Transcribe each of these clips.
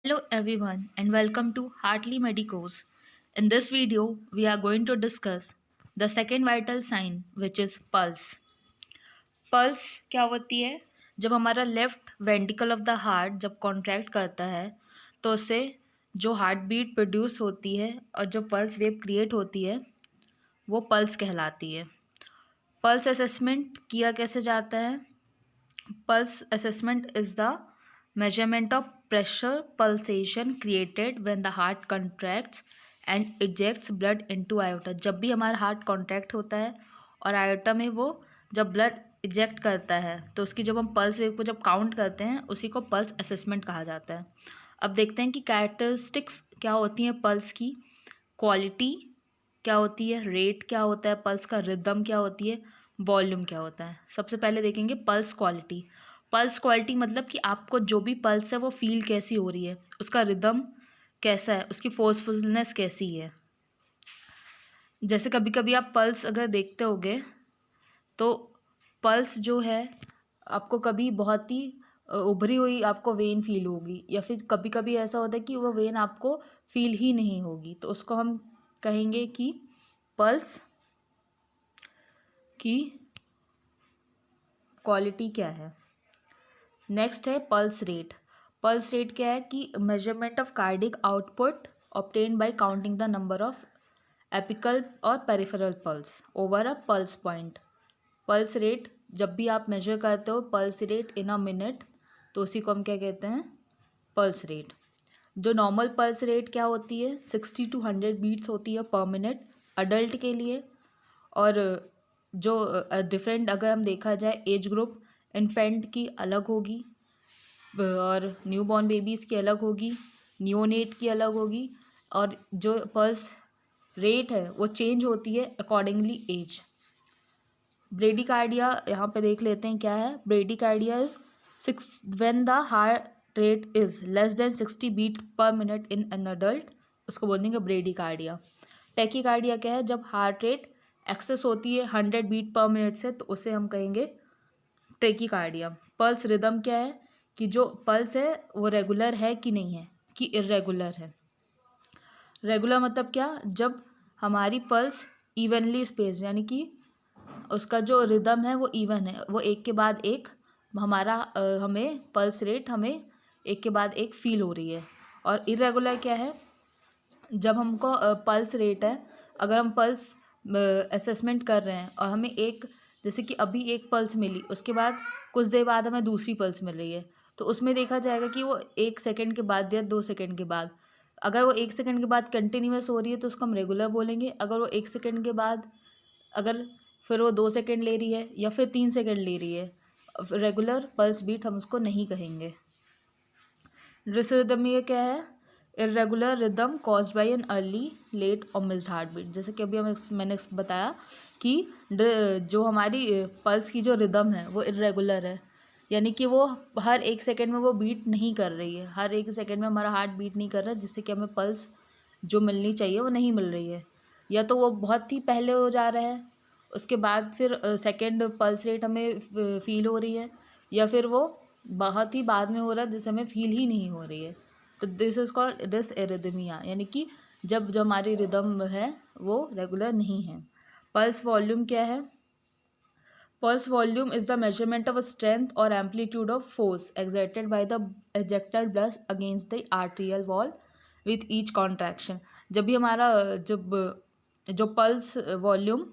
Hello everyone and welcome to Heartly Medicos. In this video, we are going to discuss the second vital sign which is pulse. Pulse क्या होती है? जब हमारा left वेंटिकल of the heart जब contract करता है तो उससे जो हार्ट बीट प्रोड्यूस होती है और जो पल्स वेव क्रिएट होती है वो पल्स कहलाती है। पल्स असेसमेंट किया कैसे जाता है? Pulse assessment is the measurement of pressure pulsation created when the heart contracts and ejects blood into aorta। जब भी हमारा हार्ट कॉन्ट्रैक्ट होता है और आयोटा में वो जब ब्लड इजेक्ट करता है तो उसकी जब हम पल्स वेव को जब काउंट करते हैं उसी को पल्स असेसमेंट कहा जाता है। अब देखते हैं कि कैरेक्टरिस्टिक्स क्या होती हैं पल्स की, क्वालिटी क्या होती है, रेट क्या होता है पल्स का, रिदम क्या होती है, वॉल्यूम क्या होता है। सबसे पहले देखेंगे पल्स क्वालिटी। पल्स क्वालिटी मतलब कि आपको जो भी पल्स है वो फील कैसी हो रही है, उसका रिदम कैसा है, उसकी फोर्सफुलनेस कैसी है। जैसे कभी कभी आप पल्स अगर देखते होगे तो पल्स जो है आपको कभी बहुत ही उभरी हुई आपको वेन फील होगी, या फिर कभी कभी ऐसा होता है कि वो वेन आपको फील ही नहीं होगी, तो उसको हम कहेंगे कि पल्स की क्वालिटी क्या है। नेक्स्ट है पल्स रेट। पल्स रेट क्या है कि measurement of cardiac output obtain by counting the number of apical और peripheral pulse over a pulse point. Pulse rate जब भी आप मेजर करते हो pulse rate in a minute, तो उसी को हम क्या कहते हैं, पल्स रेट। जो नॉर्मल पल्स रेट क्या होती है, 60 to 100 बीट्स होती है पर मिनट अडल्ट के लिए। और जो डिफरेंट अगर हम देखा जाए एज ग्रुप, इन्फेंट की अलग होगी और न्यूबॉर्न बेबीज़ की अलग होगी, न्यूनेट की अलग होगी, और जो पल्स रेट है वो चेंज होती है अकॉर्डिंगली एज। ब्रेडिकार्डिया यहाँ पे देख लेते हैं क्या है। Bradycardia is when the heart rate is less than 60 beat per minute in an adult, उसको बोल देंगे ब्रेडिकार्डिया। टैकीकार्डिया क्या है, जब हार्ट रेट एक्सेस होती है 100 बीट पर मिनट से, तो उसे हम कहेंगे ट्रेकीकार्डिया। पल्स रिदम क्या है कि जो पल्स है वो रेगुलर है कि नहीं है, कि इरेगुलर है। रेगुलर मतलब क्या, जब हमारी पल्स इवनली स्पेस्ड, यानी कि उसका जो रिदम है वो इवन है, वो एक के बाद एक हमारा हमें पल्स रेट हमें एक के बाद एक फील हो रही है। और इरेगुलर क्या है, जब हमको पल्स रेट है, अगर हम पल्स असेसमेंट कर रहे हैं और हमें एक, जैसे कि अभी एक पल्स मिली, उसके बाद कुछ देर बाद हमें दूसरी पल्स मिल रही है, तो उसमें देखा जाएगा कि वो 1 सेकंड के बाद या 2 सेकंड के बाद, अगर वो 1 सेकंड के बाद कंटिन्यूस हो रही है तो उसको हम रेगुलर बोलेंगे। अगर वो 1 सेकंड के बाद, अगर फिर वो 2 सेकंड ले रही है या फिर 3 सेकंड ले रही है, रेगुलर पल्स बीट हम उसको नहीं कहेंगे। डिसरिदमिया क्या है, irregular rhythm caused by an early late और मिस्ड हार्ट बीट। जैसे कि अभी मैंने बताया कि जो हमारी पल्स की जो रिदम है वो इरेगुलर है, यानी कि वो हर 1 सेकंड में वो बीट नहीं कर रही है, हर 1 सेकंड में हमारा हार्ट बीट नहीं कर रहा है, जिससे कि हमें पल्स जो मिलनी चाहिए वो नहीं मिल रही है। या तो वो बहुत ही पहले हो जा रहा है, उसके बाद फिर सेकंड पल्स रेट हमें फील हो रही है, या फिर वो बहुत ही बाद में हो रहा है जिससे हमें फील ही नहीं हो रही है। तो दिस इज़ कॉल्ड डिसएरिथमिया, यानी कि जब जो हमारी रिदम है वो रेगुलर नहीं है। पल्स वॉल्यूम क्या है, pulse volume is the measurement of strength और amplitude of force exerted by the ejected blood against the arterial wall with each contraction. जब भी हमारा जब जो पल्स वॉल्यूम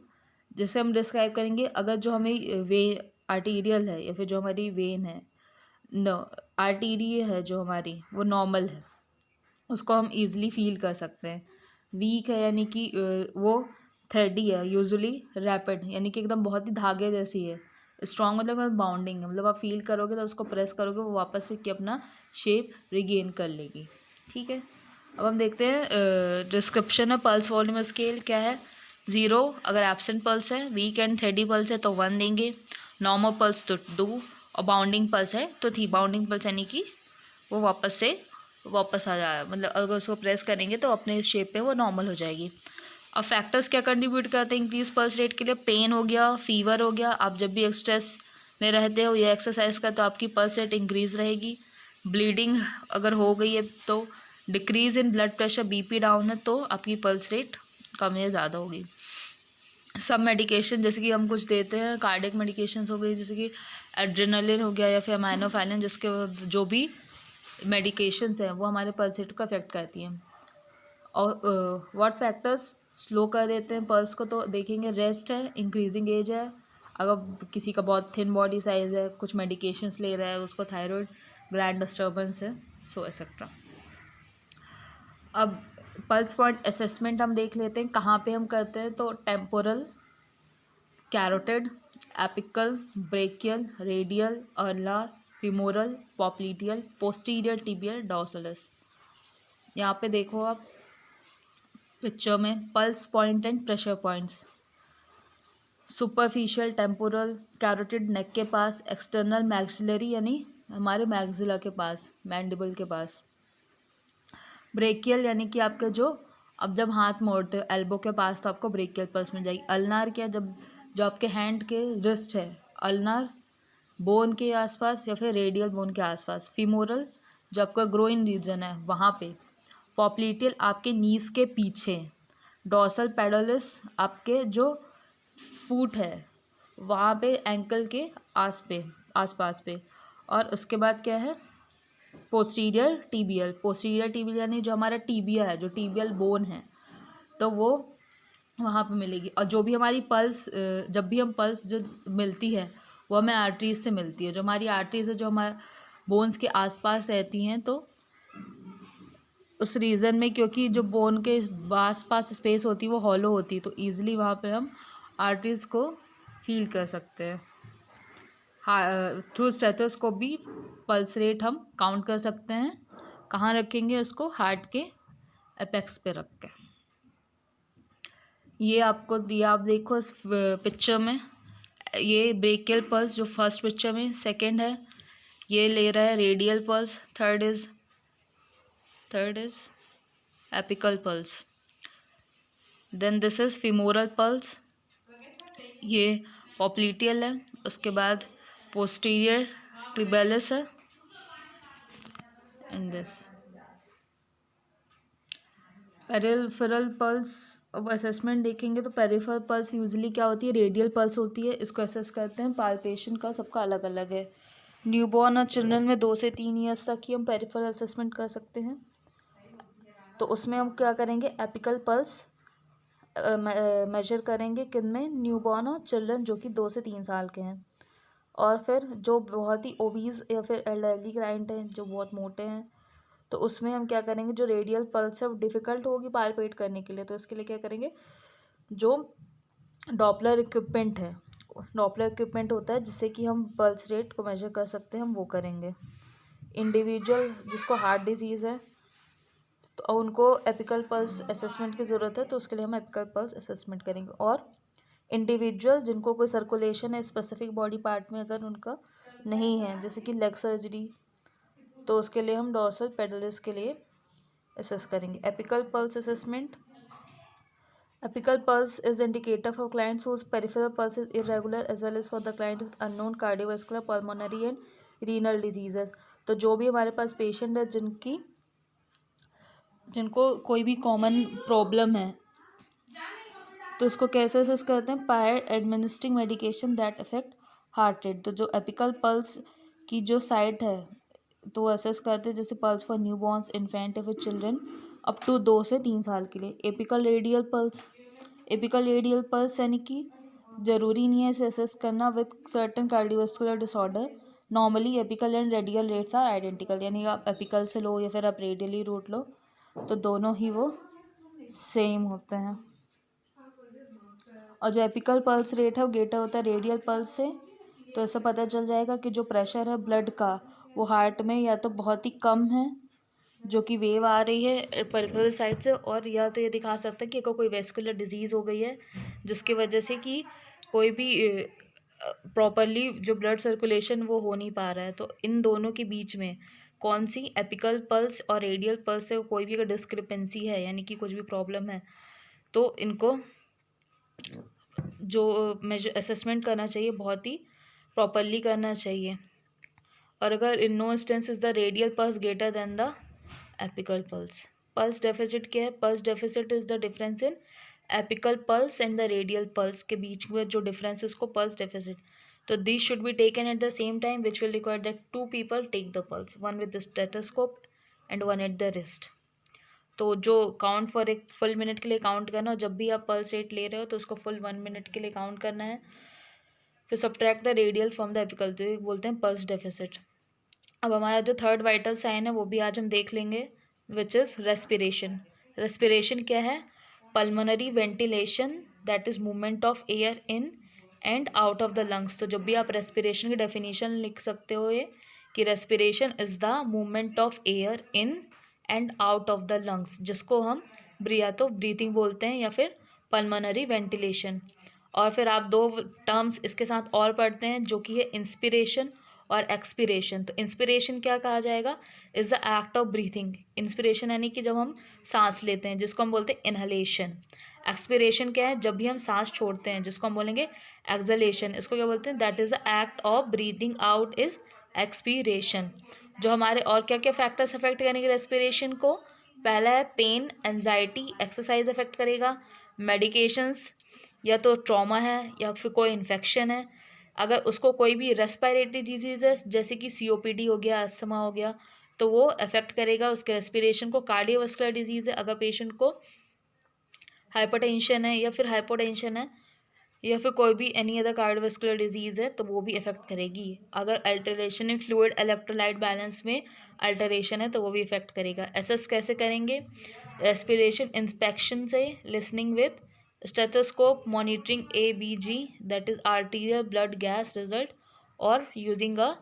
जिसे हम डिस्क्राइब करेंगे, अगर जो हमें वे आर्टीरियल है या फिर जो हमारी वेन है, न आर्टीरी है जो हमारी वो नॉर्मल है, उसको हम ईज़िली फील कर सकते हैं। वीक है यानी कि वो थ्रेडी है, यूजुअली रैपिड यानी कि एकदम बहुत ही धागे जैसी है। स्ट्रॉन्ग मतलब बाउंडिंग है, मतलब आप फील करोगे तो उसको प्रेस करोगे वो वापस से कि अपना शेप रिगेन कर लेगी। ठीक है, अब हम देखते हैं डिस्क्रिप्शन है पल्स वॉल्यूम स्केल क्या है। 0 अगर एब्सेंट पल्स है, वीक एंड थ्रेडी पल्स है तो 1 देंगे, नॉर्मल पल्स तो 2, और बाउंडिंग पल्स है तो 3। बाउंडिंग पल्स यानी कि वो वापस आ जाए, मतलब अगर उसको प्रेस करेंगे तो अपने शेप पे वो नॉर्मल हो जाएगी। अब फैक्टर्स क्या कंट्रीब्यूट करते हैं इंक्रीज पल्स रेट के लिए, पेन हो गया, फीवर हो गया। आप जब भी स्ट्रेस में रहते हो या एक्सरसाइज का तो आपकी पल्स रेट इंक्रीज रहेगी। ब्लीडिंग अगर हो गई है तो decrease in blood pressure, BP down है तो आपकी पल्स रेट कम या ज़्यादा होगी। सब मेडिकेशन जैसे कि हम कुछ देते हैं, कार्डियक मेडिकेशंस हो गई जैसे कि एड्रेनलिन हो गया या फिर अमाइनोफिलिन, जिसके जो भी मेडिकेशंस हैं वो हमारे पल्स रेट को अफेक्ट करती हैं। और व्हाट फैक्टर्स स्लो कर देते हैं पल्स को, तो देखेंगे रेस्ट है, इंक्रीजिंग एज है, अगर किसी का बहुत थिन बॉडी साइज़ है, कुछ मेडिकेशंस ले रहा है, उसको थायराइड ग्लैंड डिस्टर्बेंस है, सो एक्सेट्रा। अब पल्स पॉइंट असेसमेंट हम देख लेते हैं कहाँ पे हम करते हैं, तो temporal, carotid, apical, brachial, radial, अर्लार, femoral, popliteal, posterior tibial, dorsalis. यहाँ पे देखो आप पिक्चर में pulse point and pressure points. Superficial temporal, carotid neck के पास, एक्सटर्नल मैक्सिलरी यानी हमारे मैक्सिला के पास, मैंडिबल के पास। ब्रेकियल यानी कि आपके जो अब जब हाथ मोड़ते हो एल्बो के पास तो आपको ब्रेकियल पल्स मिल जाएगी। अल्नार क्या, जब जो आपके हैंड के रिस्ट है, अल्नार बोन के आसपास या फिर रेडियल बोन के आसपास। फीमोरल जो आपका ग्रोइन रीजन है वहाँ पे। पॉप्लीटियल आपके नीज के पीछे। डॉर्सल पेडोलिस आपके जो फूट है वहाँ पे, एंकल के आसपास पे। और उसके बाद क्या है, पोस्टीरियर टीबियल। पोस्टीरियर टीबियल यानी जो हमारा टीबिया है, जो टीबियल बोन है, तो वो वहाँ पे मिलेगी। और जो भी हमारी पल्स, जब भी हम पल्स जो मिलती है वो हमें आर्टरीज से मिलती है। जो हमारी आर्टरीज है जो हमारे बोन्स के आसपास रहती हैं, तो उस रीज़न में क्योंकि जो बोन के आसपास स्पेस होती है वो हॉलो होती है, तो ईजिली वहाँ पे हम आर्टरीज को फील कर सकते हैं। थ्रू स्टेथोस्कोप भी पल्स रेट हम काउंट कर सकते हैं। कहाँ रखेंगे उसको, हार्ट के एपेक्स पे रख के। ये आपको दिया, आप देखो इस पिक्चर में, ये ब्रेकियल पल्स जो फर्स्ट पिक्चर में, सेकंड है ये ले रहा है radial pulse, third is apical pulse, then this is femoral pulse, ये पॉप्लीटियल है, उसके बाद पोस्टीरियर ट्रिबेलिस है, एंड दिस पेरिफेरल पल्स। अब असेसमेंट देखेंगे तो पेरिफेरल पल्स यूजुअली क्या होती है, रेडियल पल्स होती है। इसको असेस करते हैं, पाल्पेशन का सबका अलग अलग है। न्यूबॉर्न और चिल्ड्रन में 2 से 3 ईयर्स तक ही हम पेरिफेरल असेसमेंट कर सकते हैं। तो उसमें हम क्या करेंगे, एपिकल पल्स मेजर करेंगे किन में, न्यूबॉर्न और चिल्ड्रन जो कि 2 से 3 साल के हैं। और फिर जो बहुत ही ओबीज या फिर एल्डरली क्लाइंट हैं जो बहुत मोटे हैं, तो उसमें हम क्या करेंगे, जो रेडियल पल्स है वो डिफ़िकल्ट होगी पाल्पेट करने के लिए, तो इसके लिए क्या करेंगे, जो डॉपलर इक्विपमेंट है, डॉपलर इक्विपमेंट होता है जिससे कि हम पल्स रेट को मेजर कर सकते हैं, हम वो करेंगे। इंडिविजुअल जिसको हार्ट डिजीज़ है तो उनको एपिकल पल्स असेसमेंट की ज़रूरत है, तो उसके लिए हम एपिकल पल्स असेसमेंट करेंगे। और इंडिविजुअल जिनको कोई सर्कुलेशन है स्पेसिफिक बॉडी पार्ट में अगर उनका नहीं है, जैसे कि लेग सर्जरी, तो उसके लिए हम डॉर्सल पेडलिस के लिए असेस करेंगे। Apical pulse assessment, apical pulse is indicator for clients whose peripheral pulse is irregular as well as for the client with unknown cardiovascular, pulmonary and renal diseases। तो जो भी हमारे पास पेशेंट है जिनको कोई भी कॉमन प्रॉब्लम है, तो उसको कैसे असेस करते हैं, by administering medication that affect heart rate. तो जो एपिकल पल्स की जो साइट है तो असेस करते हैं, जैसे pulse for new borns, infant या फिर चिल्ड्रन अप टू 2 से 3 साल के लिए। Apical radial pulse, apical radial pulse यानी कि ज़रूरी नहीं है इसे असेस करना with certain cardiovascular disorder. Normally apical and radial rates are identical, यानी आप एपिकल से लो या फिर आप रेडियली रूट लो तो दोनों ही वो सेम होते हैं। और जो एपिकल पल्स रेट है वो ग्रेटर होता है रेडियल पल्स से, तो ऐसा पता चल जाएगा कि जो प्रेशर है ब्लड का वो हार्ट में या तो बहुत ही कम है, जो कि वेव आ रही है पेरिफेरल साइड से, और या तो ये दिखा सकता है कि कोई वेस्कुलर डिजीज़ हो गई है जिसकी वजह से कि कोई भी प्रॉपरली जो ब्लड सर्कुलेशन वो हो नहीं पा रहा है। तो इन दोनों के बीच में कौन सी एपिकल पल्स और रेडियल पल्स से कोई भी अगर डिस्क्रिपेंसी है यानी कि कुछ भी प्रॉब्लम है, तो इनको जो मेजर असेसमेंट करना चाहिए बहुत ही प्रॉपरली करना चाहिए। और अगर in no instance is the radial pulse greater than the apical pulse. Pulse deficit क्या है? Pulse deficit is the difference in apical pulse and the radial pulse के बीच में जो डिफरेंस है उसको पल्स डेफिसिट। तो this should be taken at the same time which will require that two people take the pulse, one with the stethoscope and one at the wrist. तो जो count for एक full minute के लिए count करना, और जब भी आप पल्स रेट ले रहे हो तो उसको फुल 1 मिनट के लिए काउंट करना है। फिर subtract the radial from the apical, तो बोलते हैं पल्स डेफिसिट। अब हमारा जो थर्ड वाइटल साइन है वो भी आज हम देख लेंगे, विच इज़ रेस्पिरेशन। रेस्पिरेशन क्या है? Pulmonary ventilation, that is movement of air in and out of the lungs. तो जब भी आप रेस्पिरेशन की डेफिनेशन लिख सकते हो ये कि respiration is the movement of air in and out of the lungs, जिसको हम या तो ब्रीथिंग बोलते हैं या फिर पल्मोनरी वेंटिलेशन। और फिर आप दो टर्म्स इसके साथ और पढ़ते हैं जो कि है इंस्पिरेशन और एक्सपिरेशन। तो इंस्पिरेशन क्या कहा जाएगा? Is the act of breathing. Inspiration यानी कि जब हम सांस लेते हैं जिसको हम बोलते हैं इनहलेशन। एक्सपिरेशन क्या है? जब भी हम सांस छोड़ते हैं जिसको हम बोलेंगे एक्सलेशन। इसको क्या बोलते हैं? That is the act of breathing out is expiration. जो हमारे और क्या क्या फैक्टर्स अफेक्ट करेंगे रेस्पिरेशन को? पहला है पेन, एंजाइटी, एक्सरसाइज अफेक्ट करेगा, मेडिकेशंस, या तो ट्रॉमा है या फिर कोई इन्फेक्शन है। अगर उसको कोई भी रेस्पिरेटरी डिजीज़ है जैसे कि COPD हो गया, अस्थमा हो गया, तो वो अफेक्ट करेगा उसके रेस्पिरेशन को। कार्डियोवास्कुलर डिजीज़ है, अगर पेशेंट को हाइपरटेंशन है या फिर हाइपोटेंशन है या फिर कोई भी एनी अदर कार्डियोवास्कुलर डिजीज़ है तो वो भी अफेक्ट करेगी। अगर अल्टरेशन इन फ्लूइड इलेक्ट्रोलाइट बैलेंस में अल्टरेशन है तो वो भी अफेक्ट करेगा। एसेस कैसे करेंगे? रेस्पिरेशन इंस्पेक्शन से, listening with stethoscope, monitoring ABG that is arterial blood gas result, और यूजिंग अ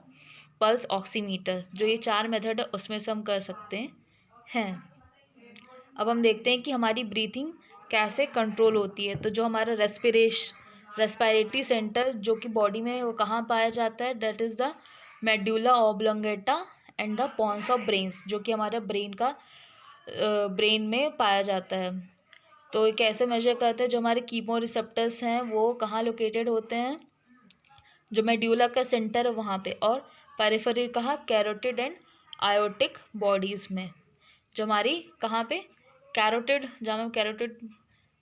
पल्स ऑक्सीमीटर। जो ये 4 मेथड है उसमें से हम कर सकते हैं। अब हम देखते हैं कि हमारी ब्रीथिंग कैसे कंट्रोल होती है। तो जो हमारा रेस्पिरेटरी सेंटर जो कि बॉडी में वो कहाँ पाया जाता है? That is the medulla oblongata and the pons of brains, जो कि हमारे ब्रेन में पाया जाता है। तो ये कैसे मेजर करते हैं? जो हमारे कीमो रिसेप्टर्स हैं वो कहाँ लोकेटेड होते हैं? जो मेड्यूला का सेंटर है वहाँ पे, और पेरिफेरल कहाँ? कैरोटिड एंड आयोटिक बॉडीज़ में। जो हमारी कहाँ पे? कैरोटिड, जहाँ में कैरोटिड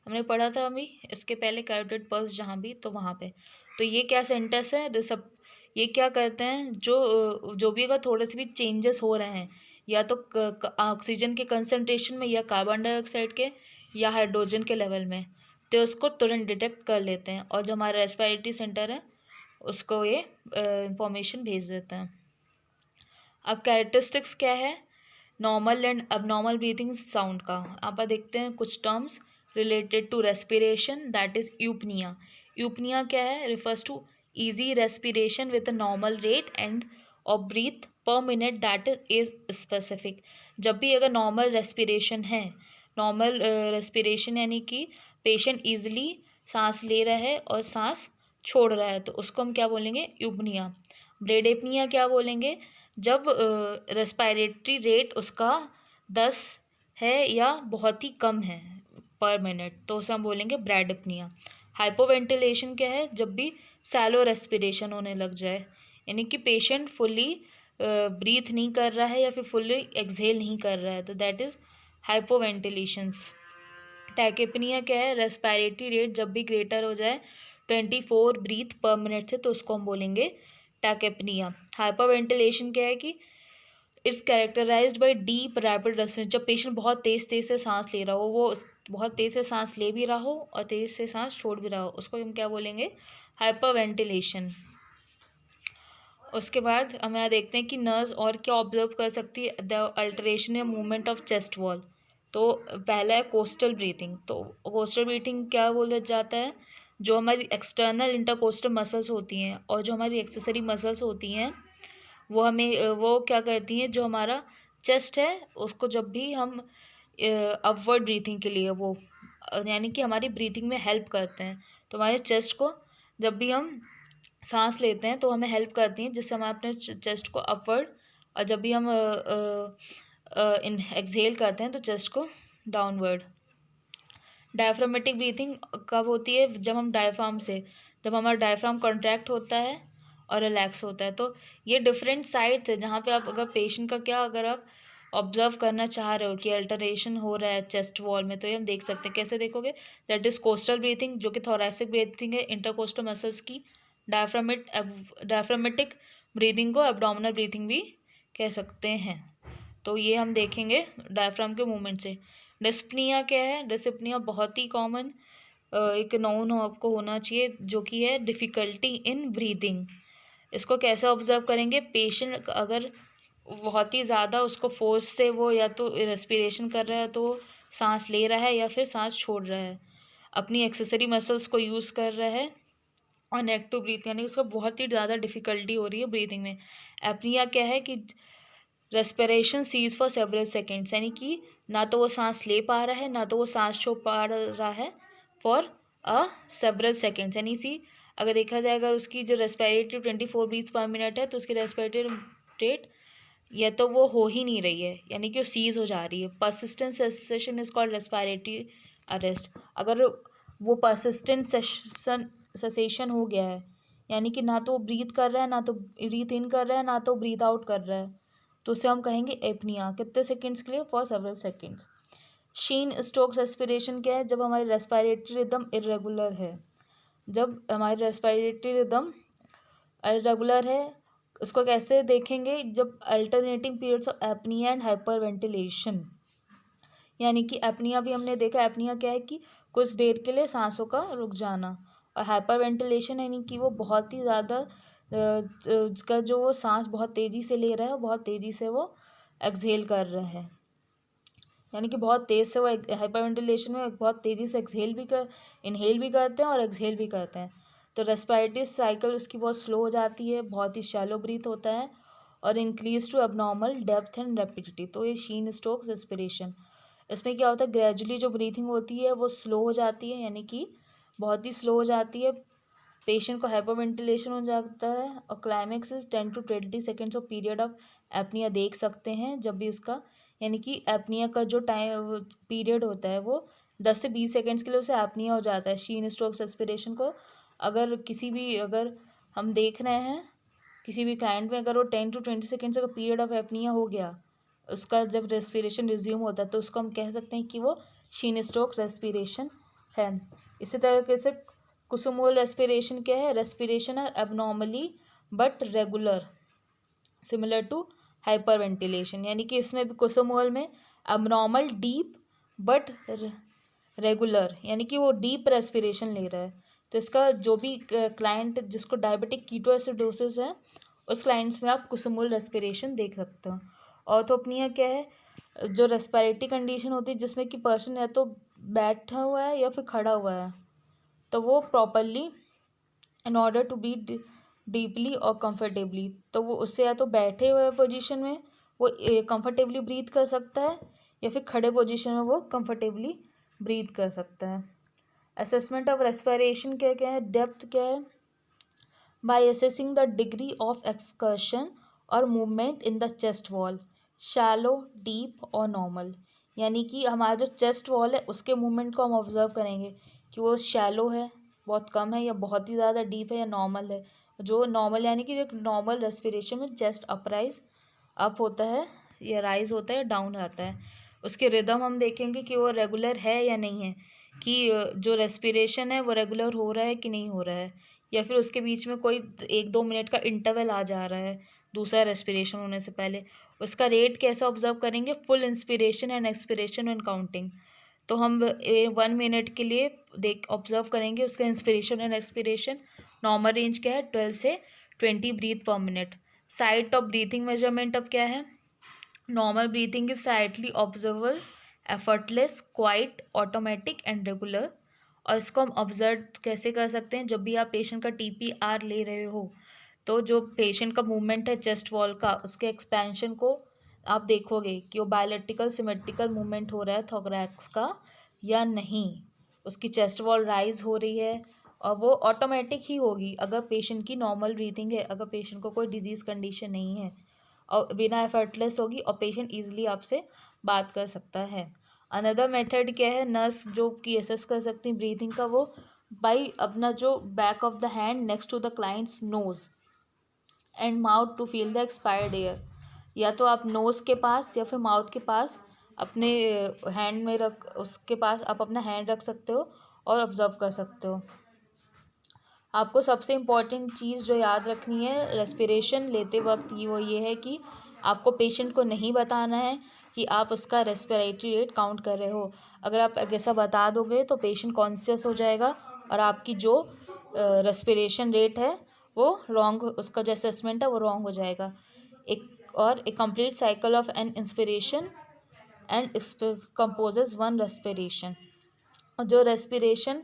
हमने पढ़ा था अभी इसके पहले, कैरोटिड पल्स जहाँ भी, तो वहाँ पे। तो ये क्या सेंटर्स है? ये क्या करते हैं? जो भी अगर थोड़े से भी चेंजेस हो रहे हैं या तो ऑक्सीजन के कंसनट्रेशन में या कार्बन डाइऑक्साइड के या हाइड्रोजन के लेवल में, तो उसको तुरंत डिटेक्ट कर लेते हैं और जो हमारा रेस्पिरेटरी सेंटर है उसको ये इंफॉर्मेशन भेज देते हैं। अब कैरेक्टरिस्टिक्स क्या है normal and abnormal breathing sound का? आप देखते हैं कुछ terms related to respiration, that is eupnea. Eupnea क्या है? Refers to easy respiration with a normal rate and of breath per minute that is specific. जब भी अगर नॉर्मल रेस्पिरेशन है, नॉर्मल रेस्पिरेशन यानी कि पेशेंट ईजिली सांस ले रहा है और सांस छोड़ रहा है, तो उसको हम क्या बोलेंगे? यूपनिया। ब्रेडेपनिया क्या बोलेंगे? जब रेस्पिरेटरी रेट उसका 10 है या बहुत ही कम है पर मिनट, तो उसे हम बोलेंगे ब्रैडिपनिया। हाइपोवेंटिलेशन क्या है? जब भी सैलो रेस्पिरेशन होने लग जाए, यानी कि पेशेंट फुल्ली ब्रीथ नहीं कर रहा है या फिर फुल्ली एक्सहेल नहीं कर रहा है, तो दैट इज़ हाइपोवेंटिलेशंस। टैकेपनिया क्या है? रेस्पिरेटरी रेट जब भी ग्रेटर हो जाए 24 ब्रीथ पर मिनट से, तो उसको हम बोलेंगे टैकेपनिया। हाइपरवेंटिलेशन क्या है कि it's characterized by deep rapid respiration. जब पेशेंट बहुत तेज़ से सांस ले रहा हो, वो बहुत तेज़ से सांस ले भी रहा हो और तेज़ से सांस छोड़ भी रहा हो, उसको हम क्या बोलेंगे? हाइपरवेंटिलेशन। उसके बाद हम यहाँ देखते हैं कि नर्व्स और क्या ऑब्जर्व कर सकती है? द अल्टरेशन या मूवमेंट ऑफ चेस्ट वॉल। तो पहला है कोस्टल ब्रीथिंग। तो कोस्टल ब्रीथिंग क्या बोला जाता है? जो हमारी एक्सटर्नल इंटरकोस्टल मसल्स होती हैं और जो हमारी एक्सेसरी मसल्स होती हैं वो क्या करती हैं? जो हमारा चेस्ट है उसको जब भी हम अपवर्ड ब्रीथिंग के लिए वो यानी कि हमारी ब्रीथिंग में हेल्प करते हैं, तो हमारे चेस्ट को जब भी हम सांस लेते हैं तो हमें हेल्प करती हैं, जिससे हम अपने चेस्ट को अपवर्ड, और जब भी हम एक्सहेल करते हैं तो चेस्ट को डाउनवर्ड। डायफ्रामेटिक ब्रीथिंग कब होती है? जब हमारा डायफ्राम कॉन्ट्रैक्ट होता है और रिलैक्स होता है। तो ये डिफरेंट साइड्स है जहाँ पे आप अगर पेशेंट का क्या अगर आप ऑब्जर्व करना चाह रहे हो कि अल्टरेशन हो रहा है चेस्ट वॉल में, तो ये हम देख सकते हैं। कैसे देखोगे? दैट इज कोस्टल ब्रीथिंग जो कि थोरैसिक ब्रीथिंग है, इंटरकोस्टल मसल्स की डायफ्रामेटिक ब्रीथिंग को एब्डोमिनल ब्रीथिंग भी कह सकते हैं। तो ये हम देखेंगे डायफ्राम के मूवमेंट से। डिस्पनिया क्या है? डिस्पनिया बहुत ही कॉमन एक नोन आपको होना चाहिए जो कि है डिफ़िकल्टी इन ब्रीदिंग। इसको कैसे ऑब्जर्व करेंगे? पेशेंट अगर बहुत ही ज़्यादा उसको फोर्स से वो या तो रेस्पिरेशन कर रहा है तो सांस ले रहा है या फिर सांस छोड़ रहा है, अपनी एक्सेसरी मसल्स को यूज़ कर रहा है और नेक टू ब्रीथ, यानी उसको बहुत ही ज़्यादा डिफ़िकल्टी हो रही है ब्रीदिंग में। एपनिया क्या है कि respiration cease for several seconds, यानी कि ना तो वो सांस ले पा रहा है ना तो वो सांस छोड़ पा रहा है फॉर सेवरल सेकेंड्स। यानी सी अगर देखा जाए अगर उसकी जो रेस्पिरेटरी 24 ब्रीथ्स पर मिनट है तो उसकी रेस्पिरेटरी रेट या तो वो हो ही नहीं रही है, यानी कि वो सीज हो जा रही है। Persistent cessation is called respiratory arrest. अगर वो परसिस्टेंट सेसेशन हो गया है, यानी कि ना तो वो ब्रीथ कर रहा है ना तो ब्रीथ इन कर रहा है ना तो ब्रीथ आउट कर रहा है, तो उसे हम कहेंगे एपनिया। कितने सेकेंड्स के लिए? For several seconds. Cheyne Stokes respiration क्या है? जब हमारी रेस्पिरेटरी रिदम इरेगुलर है, जब हमारी रेस्पिरेटरी रिदम इरेगुलर है। उसको कैसे देखेंगे? जब alternating periods of apnoea and hyper ventilation, यानी कि एपनिया भी हमने देखा। एपनिया क्या है कि कुछ देर के लिए सांसों का रुक जाना, और हाइपर वेंटिलेशन यानी कि वो बहुत ही ज़्यादा उसका जो वो सांस बहुत तेज़ी से ले रहा है और बहुत तेज़ी से वो एक्सहेल कर रहा है, यानी कि बहुत तेज़ से वो हाइपर वेंटिलेशन में बहुत तेज़ी से इनहेल भी करते हैं और एक्सहेल भी करते हैं। तो रेस्पिरेटरी साइकिल उसकी बहुत स्लो हो जाती है, बहुत ही शैलो ब्रीथ होता है और increase to abnormal depth and rapidity. तो ये शीन स्टोक्स रेस्पिरेशन, इसमें क्या होता है? ग्रेजुअली जो ब्रीथिंग होती है वो स्लो हो जाती है, यानी कि बहुत ही स्लो हो जाती है। पेशेंट को हाइपरवेंटिलेशन हो जाता है और climax is 10 to 20 seconds of period of apnoea देख सकते हैं जब भी उसका, यानी कि एपनिया का जो टाइम पीरियड होता है वो 10 से 20 सेकेंड्स के लिए उसे एपनिया हो जाता है। शीन स्ट्रोक्स रेस्पिरेशन को अगर हम देख रहे हैं किसी भी क्लाइंट में, अगर वो 10 to 20 सेकेंड्स का पीरियड ऑफ एपनिया हो गया, उसका जब रेस्पिरेशन रिज्यूम होता है तो उसको हम कह सकते हैं कि वो शीन स्ट्रोक रेस्पिरेशन है। इसी तरीके से कुसुमोल रेस्पिरेशन क्या है? Respiration are abnormally but regular similar to hyperventilation, यानी कि इसमें भी कुसुमोल में एबनॉर्मल डीप बट रेगुलर, यानी कि वो डीप रेस्पिरेशन ले रहा है। तो इसका जो भी क्लाइंट जिसको डायबिटिक कीटोएसिडोसिस है उस क्लाइंट्स में आप कुसुमोल रेस्पिरेशन देख सकते हो। ऑर्थोपनिया क्या है? जो रेस्पिरेटरी कंडीशन होती है जिसमें कि पर्सन या तो बैठा हुआ है या फिर खड़ा हुआ है, तो वो properly in order to be deeply और कंफर्टेबली, तो वो उससे या तो बैठे हुए पोजीशन में वो कंफर्टेबली ब्रीथ कर सकता है या फिर खड़े पोजीशन में वो कंफर्टेबली ब्रीथ कर सकता है। असेसमेंट ऑफ रेस्पिरेशन क्या क्या है? डेप्थ क्या है? By assessing the degree of excursion और movement in the chest wall, shallow, deep और नॉर्मल, यानी कि हमारा जो चेस्ट वॉल है उसके मूवमेंट को हम ऑब्जर्व करेंगे कि वो शैलो है, बहुत कम है, या बहुत ही ज़्यादा डीप है, या नॉर्मल है। जो नॉर्मल यानी कि जो नॉर्मल रेस्पिरेशन में चेस्ट अप होता है या राइज होता है या डाउन आता है। उसके रिदम हम देखेंगे कि वो रेगुलर है या नहीं है, कि जो रेस्पिरेशन है वो रेगुलर हो रहा है कि नहीं हो रहा है, या फिर उसके बीच में कोई 1-2 मिनट का इंटरवल आ जा रहा है दूसरा रेस्पिरेशन होने से पहले। उसका रेट कैसे ऑब्जर्व करेंगे? Full inspiration and expiration and counting. तो हम 1 मिनट के लिए ऑब्जर्व करेंगे उसका inspiration and expiration. Normal range क्या है? 12 से 20 breath per minute. Sight of breathing measurement अब क्या है? Normal breathing is sightly observable, effortless, quiet, automatic and regular. और इसको हम ऑब्जर्व कैसे कर सकते हैं? जब भी आप पेशेंट का TPR ले रहे हो तो जो पेशेंट का मूवमेंट है चेस्ट वॉल का, उसके एक्सपेंशन को आप देखोगे कि वो बायलेटिकल सिमेट्रिकल मूवमेंट हो रहा है थोरैक्स का या नहीं, उसकी चेस्ट वॉल राइज हो रही है, और वो ऑटोमेटिक ही होगी अगर पेशेंट की नॉर्मल ब्रीथिंग है, अगर पेशेंट को कोई डिजीज़ कंडीशन नहीं है, और बिना एफर्टलेस होगी और पेशेंट ईजिली आपसे बात कर सकता है। अनदर मेथड क्या है? नर्स जो कि असेस कर सकती हैं ब्रीथिंग का, वो बाई अपना जो back of the hand next to the client's nose, and mouth to feel the expired air. या तो आप नोज़ के पास या फिर माउथ के पास अपने हैंड में रख, उसके पास आप अपना हैंड रख सकते हो और ऑब्जर्व कर सकते हो। आपको सबसे इम्पॉर्टेंट चीज़ जो याद रखनी है रेस्पिरेशन लेते वक्त वो ये है कि आपको पेशेंट को नहीं बताना है कि आप उसका रेस्पिरेटरी रेट काउंट कर रहे हो। अगर आप ऐसा बता दोगे तो पेशेंट कॉन्शियस हो जाएगा और आपकी जो रेस्पिरेशन रेट है वो रॉन्ग, उसका जो असेसमेंट है वो रॉन्ग हो जाएगा। A complete cycle of an inspiration and composes one respiration. जो रेस्पिरेशन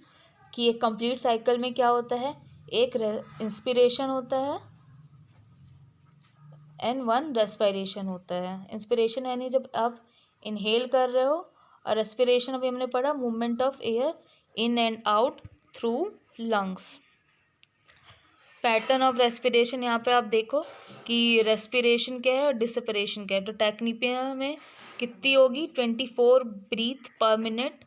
कि एक कंप्लीट साइकिल में क्या होता है, एक इंस्पिरेशन होता है एंड वन रेस्पिरेशन होता है। इंस्पिरेशन यानी जब आप इनहेल कर रहे हो, और रेस्पिरेशन अभी हमने पढ़ा movement of air in and out through lungs. Pattern of respiration यहाँ पे आप देखो कि रेस्पिरेशन क्या है और डिस्पिरेशन क्या है। तो टेक्निपिया में कितनी होगी 24 ब्रीथ पर मिनट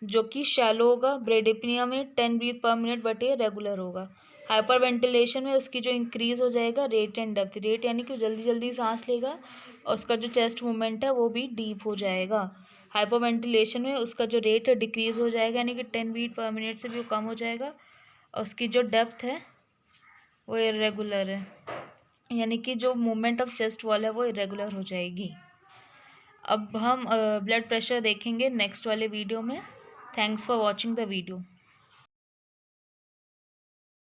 जो कि शैलो होगा। ब्रेडिपनिया में 10 ब्रीथ पर मिनट बट ये रेगुलर होगा। हाइपर वेंटिलेशन में उसकी जो इंक्रीज हो जाएगा रेट एंड डेप्थ, रेट यानी कि जल्दी जल्दी सांस लेगा और उसका जो चेस्ट मूवमेंट है वो भी डीप हो जाएगा। हाइपर वेंटिलेशन में उसका जो रेट है डिक्रीज हो जाएगा यानी कि 10 बीट पर मिनट से भी वो कम हो जाएगा और उसकी जो डेप्थ है वो इरेगुलर है, यानी कि जो मूवमेंट ऑफ चेस्ट वॉल है वो इरेगुलर हो जाएगी। अब हम ब्लड प्रेशर देखेंगे नेक्स्ट वाले वीडियो में। Thanks for watching the video.